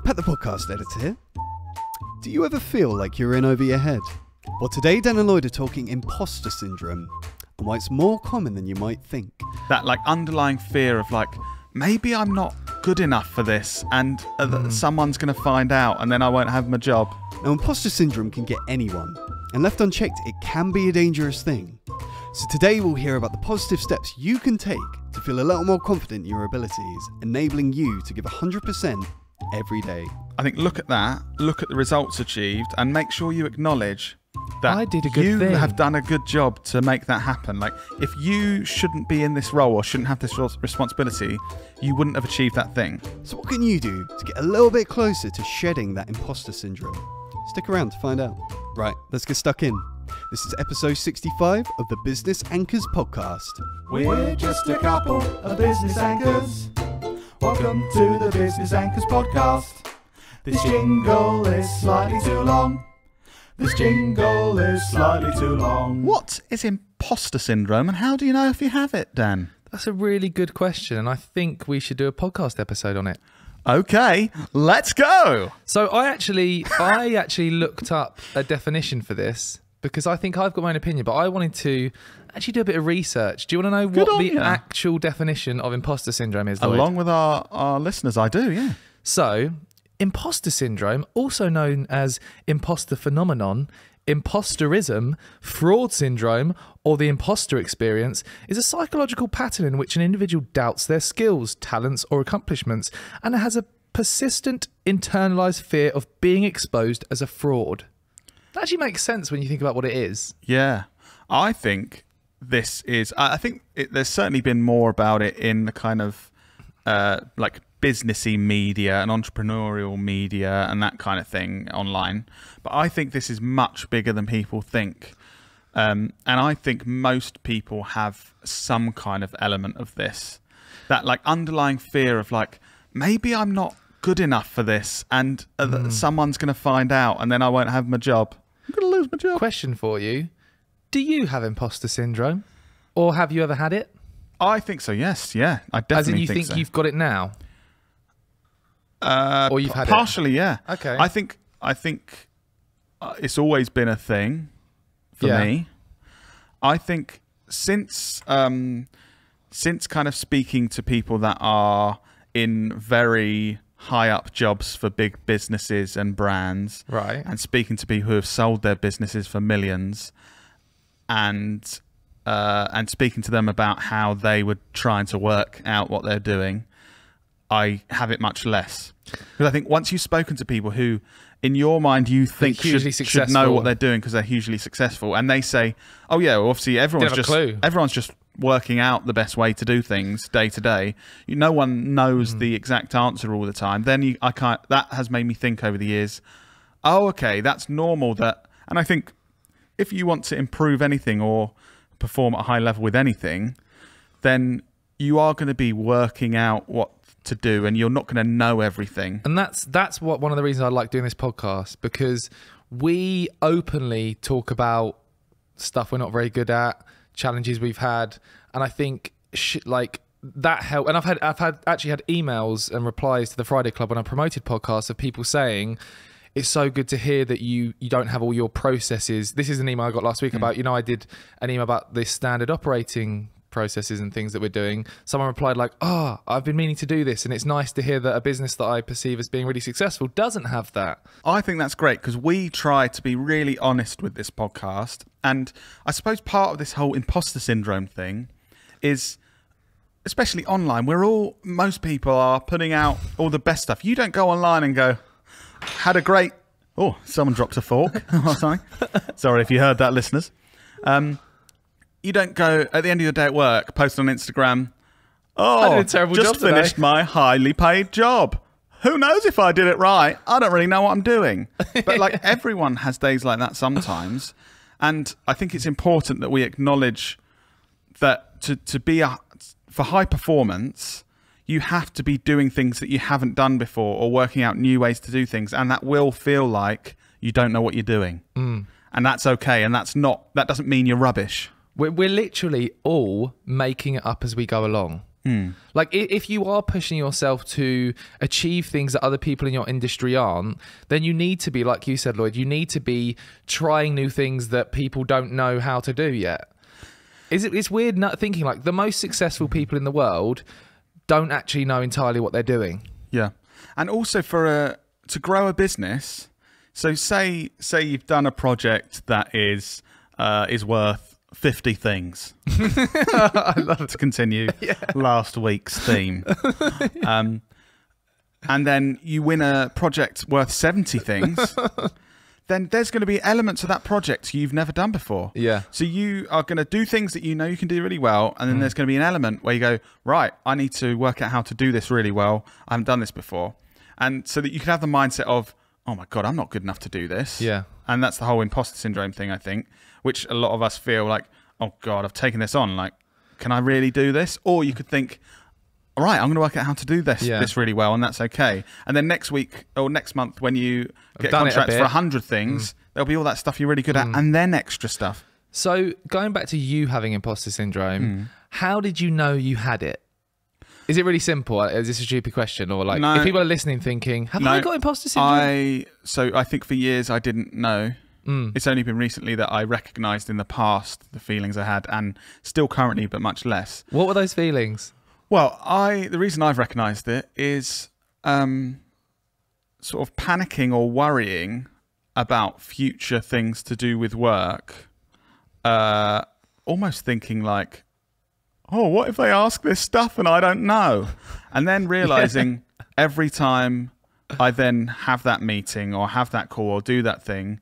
Pat the podcast editor here. Do you ever feel like you're in over your head? Well, today Dan and Lloyd are talking imposter syndrome and why it's more common than you might think. That like underlying fear of like, maybe I'm not good enough for this and someone's going to find out and then I won't have my job. Now, imposter syndrome can get anyone, and left unchecked, it can be a dangerous thing. So today we'll hear about the positive steps you can take to feel a little more confident in your abilities, enabling you to give 100% every day. I think look at that, look at the results achieved and make sure you acknowledge that I did a good you thing. have done a good job to make that happen. Like if you shouldn't be in this role or shouldn't have this responsibility, you wouldn't have achieved that thing. So what can you do to get a little bit closer to shedding that imposter syndrome? Stick around to find out. Right, let's get stuck in. This is episode 65 of the Business Anchors podcast. We're just a couple of business anchors. Welcome to the Business Anchors podcast. This jingle is slightly too long. This jingle is slightly too long. What is imposter syndrome and how do you know if you have it, Dan? That's a really good question, and I think we should do a podcast episode on it. Okay, let's go. So I actually looked up a definition for this because I think I've got my own opinion, but I wanted to actually do a bit of research. Do you want to know what the actual definition of imposter syndrome is, Lloyd? Along with our listeners, I do, yeah. So, imposter syndrome, also known as imposter phenomenon, imposterism, fraud syndrome, or the imposter experience, is a psychological pattern in which an individual doubts their skills, talents, or accomplishments, and has a persistent internalized fear of being exposed as a fraud. That actually makes sense when you think about what it is. Yeah, I think this is. There's certainly been more about it in the kind of like businessy media and entrepreneurial media and that kind of thing online. But I think this is much bigger than people think. And I think most people have some kind of element of this. That like underlying fear of like, maybe I'm not good enough for this and someone's going to find out and then I won't have my job. I'm going to lose my job. Question for you. Do you have imposter syndrome? Or have you ever had it? I think so, yes. Yeah, I definitely As in you think so. you've got it now? Or you've had partially, yeah. Okay. I think it's always been a thing for me. I think since kind of speaking to people that are in very high up jobs for big businesses and brands, right, and speaking to people who have sold their businesses for millions, and speaking to them about how they were trying to work out what they're doing, I have it much less. Because I think once you've spoken to people who, in your mind, you think should know what they're doing because they're hugely successful, and they say, oh yeah, well, obviously everyone's just working out the best way to do things day to day. No one knows the exact answer all the time. Then that has made me think over the years, oh, okay, that's normal. And I think if you want to improve anything or perform at a high level with anything, then you are going to be working out what to do and you're not going to know everything. And that's what one of the reasons I like doing this podcast, because we openly talk about stuff we're not very good at, challenges we've had, and I think like that help. And I've actually had emails and replies to the Friday Club when I promoted podcasts of people saying it's so good to hear that you don't have all your processes. This is an email I got last week about, I did an email about the standard operating processes and things that we're doing. Someone replied like, I've been meaning to do this, and it's nice to hear that a business that I perceive as being really successful doesn't have that. I think that's great because we try to be really honest with this podcast, and I suppose part of this whole imposter syndrome thing is, especially online, most people are putting out all the best stuff. You don't go online and go, had a great, someone dropped a fork. Sorry if you heard that, listeners. You don't go at the end of your day at work, post on Instagram, I did a terrible job just finished my highly paid job. Who knows if I did it right? I don't really know what I'm doing. But like everyone has days like that sometimes. And I think it's important that we acknowledge that for high performance, you have to be doing things that you haven't done before or working out new ways to do things. And that will feel like you don't know what you're doing. And that's okay. And that doesn't mean you're rubbish. We're literally all making it up as we go along. Like if you are pushing yourself to achieve things that other people in your industry aren't, then you need to be, like you said, Lloyd, you need to be trying new things that people don't know how to do yet. It's weird not thinking like the most successful people in the world don't actually know entirely what they're doing. Yeah. And also to grow a business, so say you've done a project that is worth 50 things. I love it. To continue last week's theme. And then you win a project worth 70 things. Then there's going to be elements of that project you've never done before. Yeah. So you are going to do things that you know you can do really well, and then there's going to be an element where you go, right, I need to work out how to do this really well. I haven't done this before. And so that you can have the mindset of, oh my God, I'm not good enough to do this. Yeah. And that's the whole imposter syndrome thing, I think, which a lot of us feel like, oh God, I've taken this on. Like, can I really do this? Or you could think, all right, I'm going to work out how to do this really well, and that's okay. And then next week or next month, when you get contracts for 100 things, there'll be all that stuff you're really good at, and then extra stuff. So going back to you having imposter syndrome, how did you know you had it? Is it really simple? Is this a stupid question? Or like, if people are listening thinking, have I got imposter syndrome? So I think for years I didn't know. It's only been recently that I recognised in the past the feelings I had, and still currently, but much less. What were those feelings? Well, the reason I've recognised it is sort of panicking or worrying about future things to do with work. Almost thinking like, oh, what if they ask this stuff and I don't know? And then realising every time I then have that meeting or have that call or do that thing,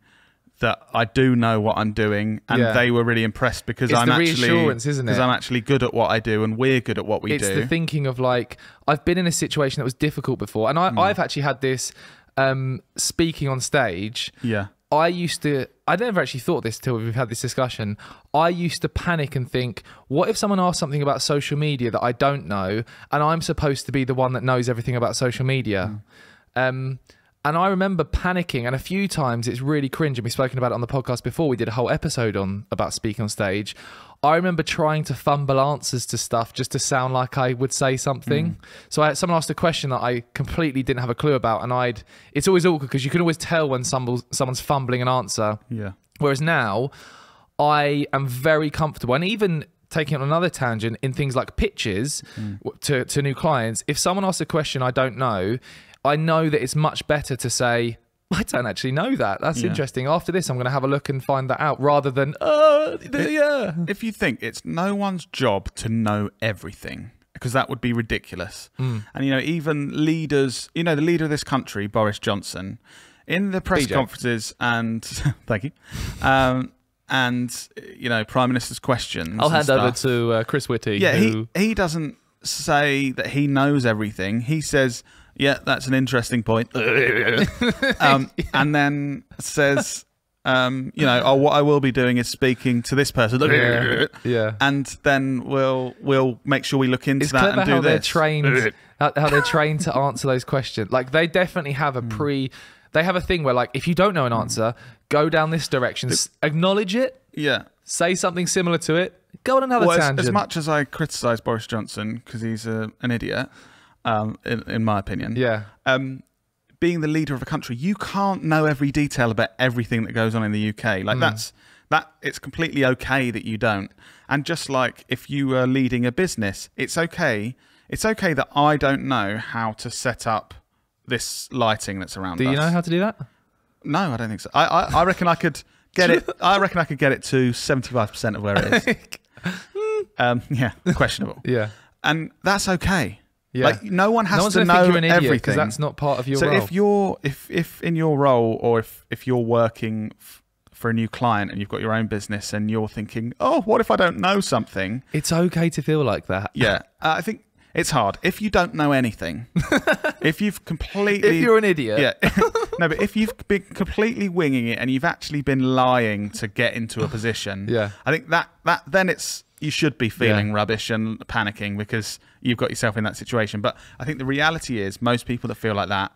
that I do know what I'm doing, and they were really impressed because it's the reassurance, isn't it? Because I'm actually good at what I do, and we're good at what we do. It's the thinking of like, I've been in a situation that was difficult before, and I've actually had this speaking on stage. Yeah. I never actually thought this till we've had this discussion. I used to panic and think, what if someone asked something about social media that I don't know, and I'm supposed to be the one that knows everything about social media? And I remember panicking, and a few times it's really cringe, and we've spoken about it on the podcast before. We did a whole episode about speaking on stage. I remember trying to fumble answers to stuff just to sound like I would say something. So someone asked a question that I completely didn't have a clue about, and it's always awkward because you can always tell when someone's fumbling an answer. Yeah. Whereas now, I am very comfortable, and even taking it on another tangent in things like pitches to new clients, if someone asks a question I don't know, I know that it's much better to say, I don't actually know that. That's interesting. After this, I'm going to have a look and find that out, rather than, If you think it's no one's job to know everything, because that would be ridiculous. And, even leaders, the leader of this country, Boris Johnson, in the press conferences and, thank you, and, Prime Minister's questions. I'll hand over to Chris Whitty. Yeah, he doesn't say that he knows everything. He says, yeah, that's an interesting point. And then says, what I will be doing is speaking to this person. And then we'll make sure we look into that and do how this. They're trained, how they're trained to answer those questions. Like, they definitely have they have a thing where, like, if you don't know an answer, go down this direction, acknowledge it, say something similar to it, go on another tangent. As much as I criticise Boris Johnson because he's an idiot, in my opinion, being the leader of a country, you can't know every detail about everything that goes on in the UK. Like it's completely okay that you don't. And just like if you are leading a business, it's okay that I don't know how to set up this lighting that's around us. Do you know how to do that? No, I don't think so. I reckon I could get it. I reckon I could get it to 75% of where it is. Questionable. Yeah, and that's okay. Yeah, like no one has to know everything because that's not part of your role. So if in your role, or if you're working for a new client and you've got your own business and you're thinking, oh, what if I don't know something? It's okay to feel like that. Yeah, I think it's hard if you don't know anything. If you're an idiot. Yeah. No, but if you've been completely winging it and you've actually been lying to get into a position, I think that then you should be feeling rubbish and panicking because you've got yourself in that situation. But I think the reality is most people that feel like that,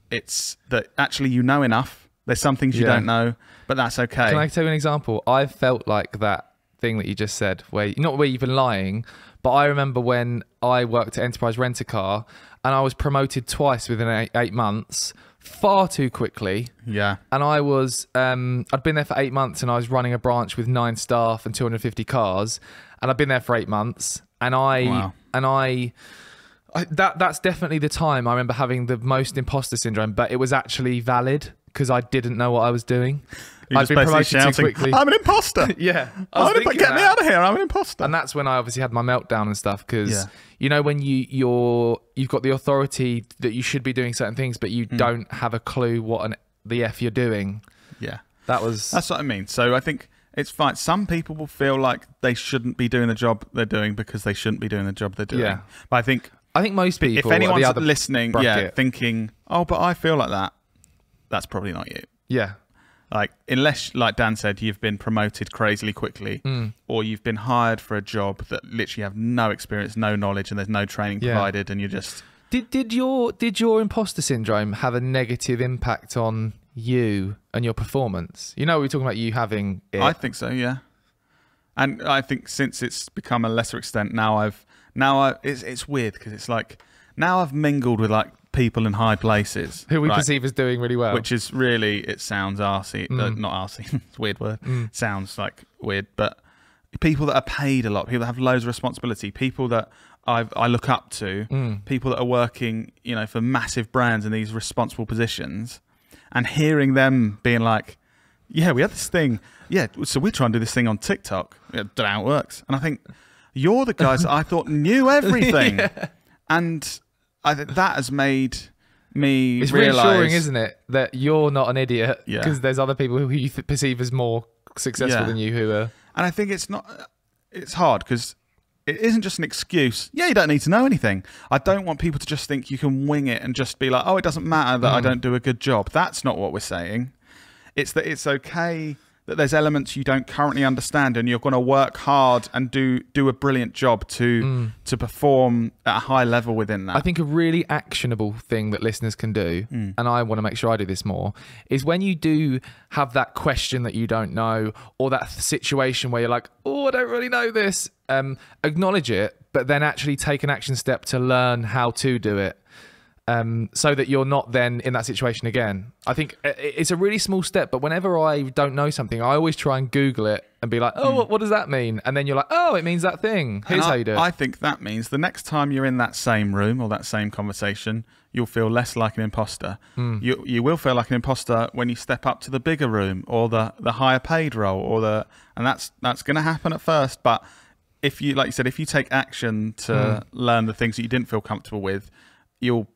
it's that actually you know enough. There's some things you don't know, but that's okay. Can I tell you an example? I've felt like that thing that you just said, not where you've been lying, But I remember when I worked at Enterprise Rent-A-Car and I was promoted twice within 8 months, far too quickly. Yeah. And I was, I'd been there for 8 months and I was running a branch with 9 staff and 250 cars. And I'd been there for 8 months. And that's definitely the time I remember having the most imposter syndrome, but it was actually valid because I didn't know what I was doing. I'd been promoted too quickly. I'm an imposter. Yeah. Get me out of here. I'm an imposter. And that's when I obviously had my meltdown and stuff because, you know, when you've got the authority that you should be doing certain things, but you don't have a clue what the F you're doing. Yeah. That's what I mean. So I think it's fine. Some people will feel like they shouldn't be doing the job they're doing because they shouldn't be doing the job they're doing. Yeah. But I think most people, if anyone's the other listening, bracket, thinking, oh, but I feel like that, that's probably not you. Yeah. Like, unless, like Dan said, you've been promoted crazily quickly or you've been hired for a job that literally have no experience, no knowledge, and there's no training provided, and you're just... Did your imposter syndrome have a negative impact on you and your performance? You know, we were talking about you having it. I think so, yeah. And I think since it's become a lesser extent, it's weird because it's like, now I've mingled with like people in high places who we perceive as doing really well, which is really, it sounds arsey, not arsey, it's a weird word, sounds like weird, but people that are paid a lot, people that have loads of responsibility, people that I look up to, people that are working, you know, for massive brands in these responsible positions, and hearing them being like, yeah, we have this thing, so we try and do this thing on TikTok, don't know how it works, and I think you're the guys that I thought knew everything. And I think that has made me it's realise... reassuring, isn't it, that you're not an idiot because there's other people who you perceive as more successful than you who are... And I think it's hard because it isn't just an excuse. Yeah, you don't need to know anything. I don't want people to just think you can wing it and just be like, oh, it doesn't matter that I don't do a good job. That's not what we're saying. It's that it's okay that there's elements you don't currently understand and you're going to work hard and do a brilliant job to perform at a high level within that. I think a really actionable thing that listeners can do, and I want to make sure I do this more, is when you do have that question that you don't know or that situation where you're like, oh, I don't really know this, acknowledge it, but then actually take an action step to learn how to do it. So that you're not then in that situation again. I think it's a really small step, but whenever I don't know something, I always try and Google it and be like, oh, what does that mean? And then you're like, oh, it means that thing. Here's how you do it. I think that means the next time you're in that same room or that same conversation, you'll feel less like an imposter. You will feel like an imposter when you step up to the bigger room or the higher paid role and that's going to happen at first. But if you, like you said, if you take action to learn the things that you didn't feel comfortable with, you'll,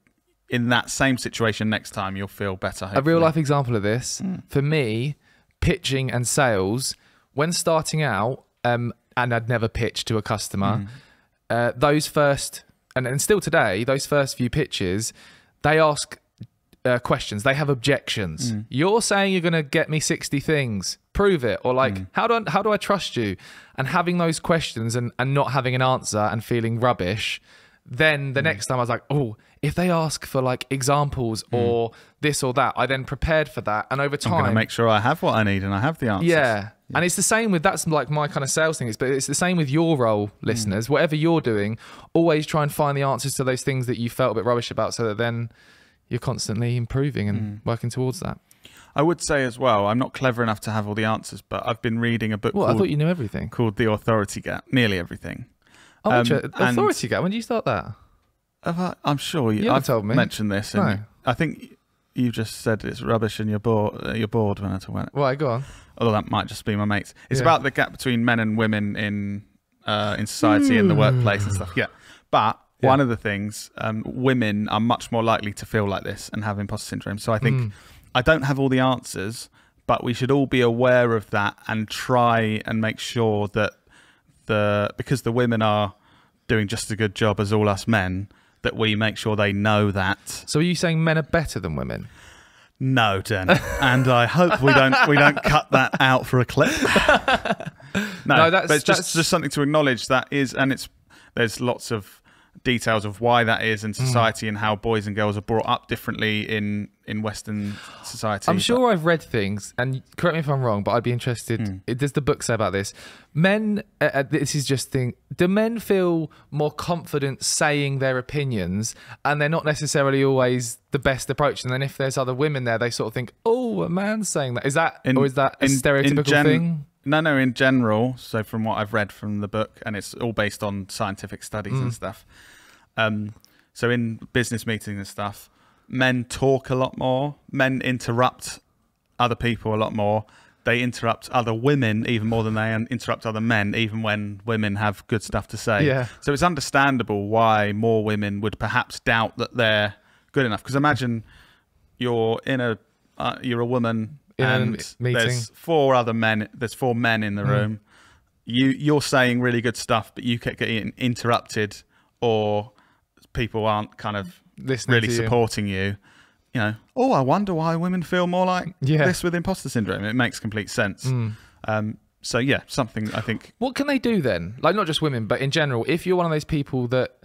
in that same situation next time, you'll feel better. Hopefully. A real life example of this, for me, pitching and sales, when starting out, and I'd never pitched to a customer, those first, and still today, those first few pitches, they ask questions. They have objections. You're saying you're going to get me 60 things. Prove it. Or like, how do I trust you? And having those questions and not having an answer and feeling rubbish, then the next time I was like, oh, if they ask for like examples or this or that, I then prepared for that. And over time, I'm going to make sure I have what I need and I have the answers. Yeah. And it's the same with, that's like my kind of sales thing, but it's the same with your role, listeners. Whatever you're doing, always try and find the answers to those things that you felt a bit rubbish about so that then you're constantly improving and working towards that. I would say as well, I'm not clever enough to have all the answers, but I've been reading a book I thought you knew everything. Called The Authority Gap, nearly everything. Oh, Authority Gap, when did you start that? I'm sure I've told me. mentioned this. And I think you just said it's rubbish and you're bored when I talk about it. Right, go on. Although that might just be my mates. It's about the gap between men and women in society and the workplace and stuff. Yeah. But one of the things, women are much more likely to feel like this and have imposter syndrome. So I think I don't have all the answers, but we should all be aware of that and try and make sure that because the women are doing just as good job as all us men, that we make sure they know that. So are you saying men are better than women? No, Dan. And I hope we don't cut that out for a clip. No, but it's just something to acknowledge that is, and there's lots of details of why that is in society and how boys and girls are brought up differently in Western society. I'm sure I've read things, and correct me if I'm wrong, but I'd be interested. Does the book say about this? Men, this is just thing. Do men feel more confident saying their opinions, and they're not necessarily always the best approach? And then if there's other women there, they sort of think, "Oh, a man's saying that." Is that or is that a stereotypical thing? No, in general. So from what I've read from the book, and it's all based on scientific studies and stuff. So in business meetings and stuff, men talk a lot more. Men interrupt other people a lot more. They interrupt other women even more than they interrupt other men, even when women have good stuff to say. Yeah. So it's understandable why more women would perhaps doubt that they're good enough. Because imagine you're a woman and there's four men in the room. You're saying really good stuff, but you keep getting interrupted, or people aren't kind of really supporting you. You know, oh, I wonder why women feel more like this with imposter syndrome. It makes complete sense. So yeah, something I think. What can they do then? Like, not just women, but in general, if you're one of those people that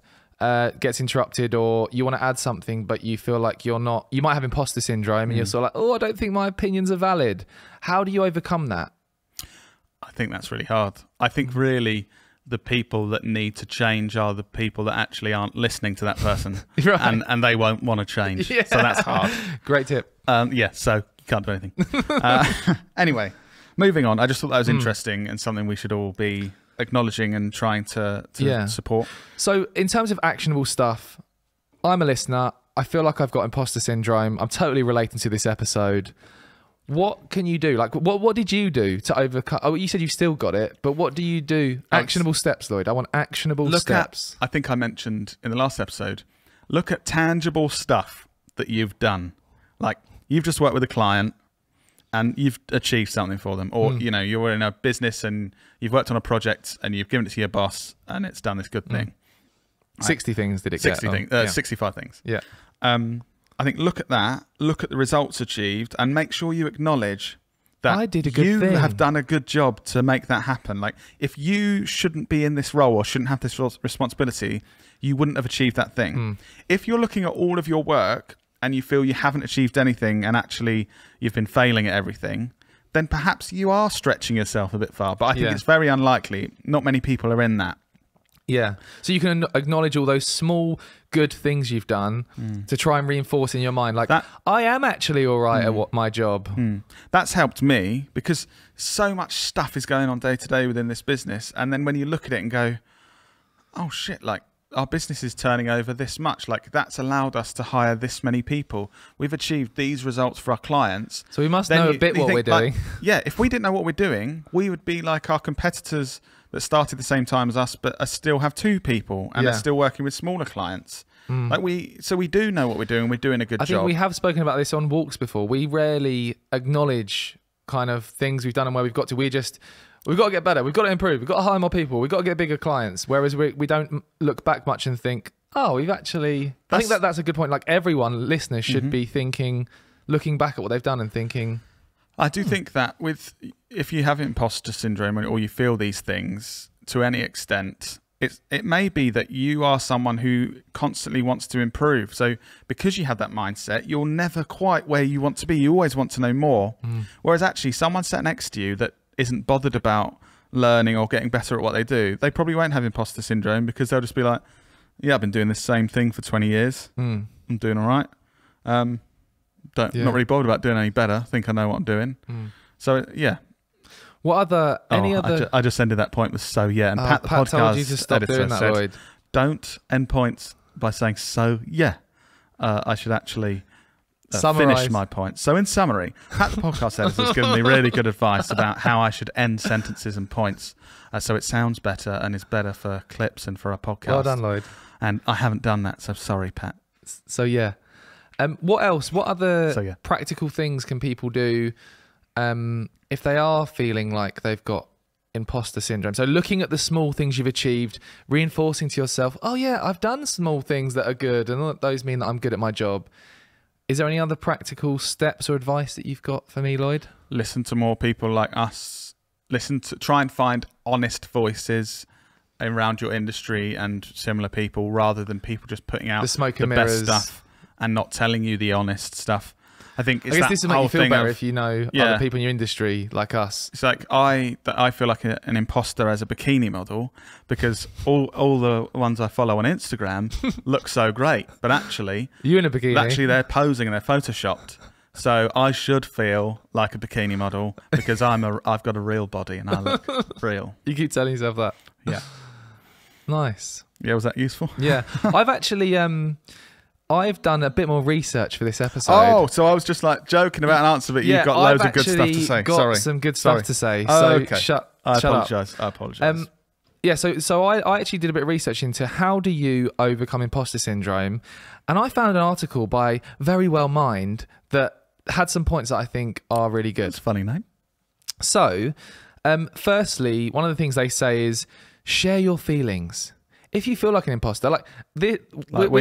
gets interrupted, or you want to add something, but you feel like you might have imposter syndrome, and you're sort of like, oh, I don't think my opinions are valid. How do you overcome that? I think that's really hard. I think really the people that need to change are the people that actually aren't listening to that person. Right. and they won't want to change. So that's hard. Great tip. So you can't do anything. Anyway, moving on. I just thought that was interesting and something we should all be acknowledging and trying to support. So in terms of actionable stuff, I'm a listener. I feel like I've got imposter syndrome. I'm totally relating to this episode. What can you do? Like, what did you do to overcome? Oh, you said you've still got it, but what do you do? Actionable steps, Lloyd. I want actionable steps. I think I mentioned in the last episode, look at tangible stuff that you've done. Like, you've just worked with a client and you've achieved something for them. Or, you know, you're in a business and you've worked on a project and you've given it to your boss and it's done this good thing. 60 things did it 60 get? things, 65 things. Yeah. I think look at that, look at the results achieved, and make sure you acknowledge that I did a good you thing. have done a good job to make that happen. Like, if you shouldn't be in this role or shouldn't have this responsibility, you wouldn't have achieved that thing. If you're looking at all of your work and you feel you haven't achieved anything and actually you've been failing at everything, then perhaps you are stretching yourself a bit far. But I think it's very unlikely. Not many people are in that. Yeah. So you can acknowledge all those small good things you've done to try and reinforce in your mind, like, I am actually all right at my job. That's helped me, because so much stuff is going on day to day within this business. And then when you look at it and go, oh shit, like, our business is turning over this much. Like, that's allowed us to hire this many people. We've achieved these results for our clients. So we must know a bit what we're doing. Like, if we didn't know what we're doing, we would be like our competitors that started the same time as us, but still have 2 people and are still working with smaller clients. Like, we do know what we're doing. We're doing a good job. I think we have spoken about this on walks before. We rarely acknowledge kind of things we've done and where we've got to. We've got to get better. We've got to improve. We've got to hire more people. We've got to get bigger clients. Whereas we don't look back much and think, oh, we've actually... I think that's a good point. Like, everyone, listeners, should be thinking, looking back at what they've done and thinking... I do think that if you have imposter syndrome or you feel these things to any extent, it may be that you are someone who constantly wants to improve. So because you have that mindset, you're never quite where you want to be. You always want to know more. Whereas actually someone sat next to you that isn't bothered about learning or getting better at what they do, they probably won't have imposter syndrome, because they'll just be like, yeah, I've been doing this same thing for 20 years. I'm doing all right. Not really bothered about doing any better. I think I know what I'm doing. So yeah. What other I just ended that point with so yeah, and Pat the podcast told you to stop editor doing that, said, Lloyd. Don't end points by saying so yeah. I should actually Summarize. finish my point. So in summary, Pat the podcast editor has given me really good advice about how I should end sentences and points, so it sounds better and is better for clips and for a podcast. Well done, Lloyd. And I haven't done that, so sorry, Pat. So yeah. What else? What other practical things can people do if they are feeling like they've got imposter syndrome? So looking at the small things you've achieved, reinforcing to yourself, oh yeah, I've done small things that are good, and those mean that I'm good at my job. Is there any other practical steps or advice that you've got for me, Lloyd? Listen to more people like us. Try and find honest voices around your industry and similar people, rather than people just putting out The smoke the and best mirrors. stuff and not telling you the honest stuff. I think it's I guess that this will make whole you feel thing better of, if you know Yeah. other people in your industry like us. it's like I feel like an imposter as a bikini model, because all the ones I follow on Instagram look so great, but actually You in a bikini? they're posing and they're photoshopped. So I should feel like a bikini model because I've got a real body and I look real. You keep telling yourself that. Yeah. Nice. Yeah, was that useful? Yeah. I've actually I've done a bit more research for this episode. Oh, so I was just like joking about an answer, but you've got loads of good stuff to say. I've got Sorry. some good Sorry. stuff to say. Oh, So okay. shut I up. apologise. I apologise. Yeah, so I actually did a bit of research into how do you overcome imposter syndrome, and I found an article by Very Well Mind that had some points that I think are really good. That's a funny name. So, firstly, one of the things they say is share your feelings. If you feel like an imposter, we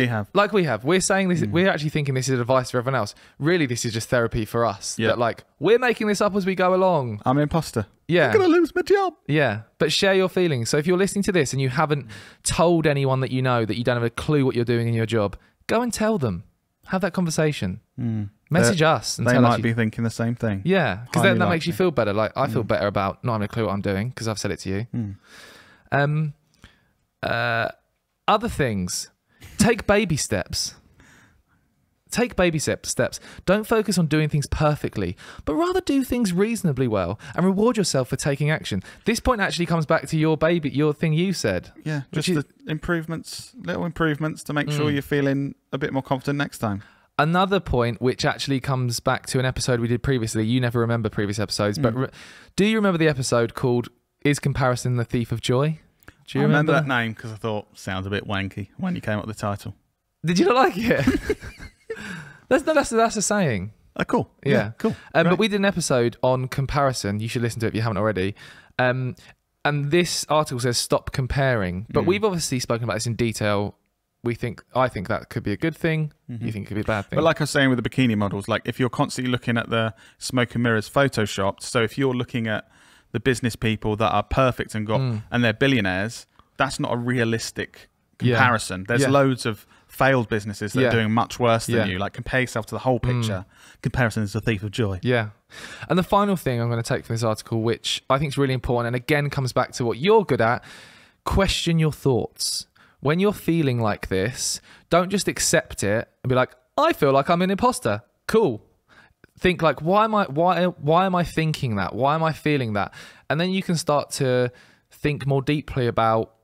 have. We're saying this. We're actually thinking this is advice for everyone else. Really, this is just therapy for us. Yeah. That like we're making this up as we go along. I'm an imposter. Yeah. I'm going to lose my job. Yeah, but share your feelings. So if you're listening to this and you haven't told anyone that you know that you don't have a clue what you're doing in your job, go and tell them. Have that conversation. Message us and They tell us. might be thinking the same thing. Yeah, because Highly then that makes you likely. feel better. Like I feel better about not having a clue what I'm doing because I've said it to you. Other things, take baby steps. Take baby steps. Don't focus on doing things perfectly, but rather do things reasonably well and reward yourself for taking action. This point actually comes back to your thing you said. Yeah, Which just is- the improvements, little improvements to make sure you're feeling a bit more confident next time. Another point, which actually comes back to an episode we did previously. You never remember previous episodes, but do you remember the episode called "Is Comparison the Thief of Joy"? Do you I remember that name because I thought sounds a bit wanky when you came up with the title. Did you not like it? that's a saying. Oh, cool. Yeah. Cool. But Great. we did an episode on comparison. You should listen to it if you haven't already. And this article says stop comparing. But we've obviously spoken about this in detail. I think that could be a good thing. You think it could be a bad thing. But like I was saying with the bikini models, like if you're constantly looking at the smoke and mirrors photoshopped, so if you're looking at the business people that are perfect and and they're billionaires, that's not a realistic comparison. There's loads of failed businesses that are doing much worse than you. Like compare yourself to the whole picture. Comparison is the thief of joy. Yeah. And the final thing I'm going to take from this article, which I think is really important, and again comes back to what you're good at, question your thoughts. When you're feeling like this, don't just accept it and be like, I feel like I'm an imposter. Cool. Think like, why am I thinking that? Why am I feeling that? And then you can start to think more deeply about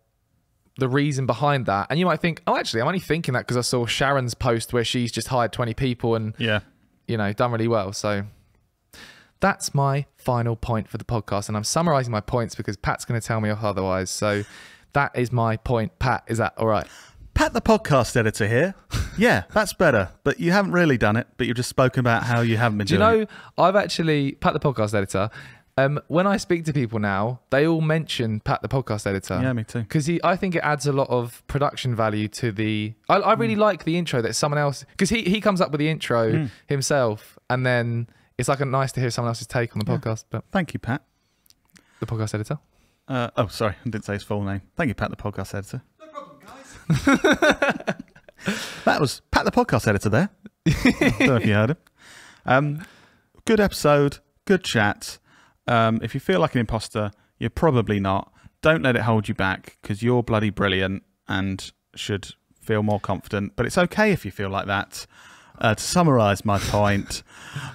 the reason behind that. And you might think, oh, actually, I'm only thinking that because I saw Sharon's post where she's just hired 20 people and, done really well. So that's my final point for the podcast. And I'm summarizing my points because Pat's going to tell me otherwise. So that is my point. Pat, is that all right? Pat the podcast editor here. Yeah, that's better. But you haven't really done it, but you've just spoken about how you haven't been Do you doing know, I've actually, Pat the podcast editor, when I speak to people now, they all mention Pat the podcast editor. Yeah, me too. Because I think it adds a lot of production value to the... I really like the intro that someone else... Because he comes up with the intro himself, and then it's like nice to hear someone else's take on the podcast. But Thank you, Pat. the podcast editor. Sorry, I didn't say his full name. Thank you, Pat the podcast editor. No problem, guys. That was Pat the podcast editor there. Don't know if you heard him. Good episode, good chat. If you feel like an imposter, you're probably not. Don't let it hold you back because you're bloody brilliant and should feel more confident. But it's okay if you feel like that. To summarise my point,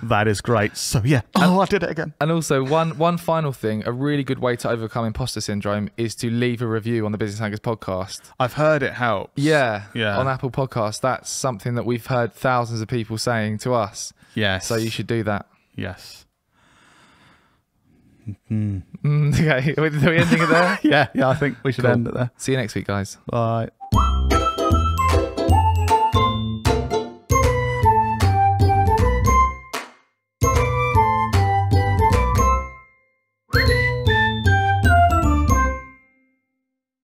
that is great. So yeah, I did it again. And also, one final thing, a really good way to overcome imposter syndrome is to leave a review on the Business Anchors podcast. I've heard it helps. Yeah, Yeah. on Apple Podcasts. That's something that we've heard thousands of people saying to us. Yes. So you should do that. Yes. Okay, are we ending it there? Yeah, I think we should Cool. end it there. See you next week, guys. Bye.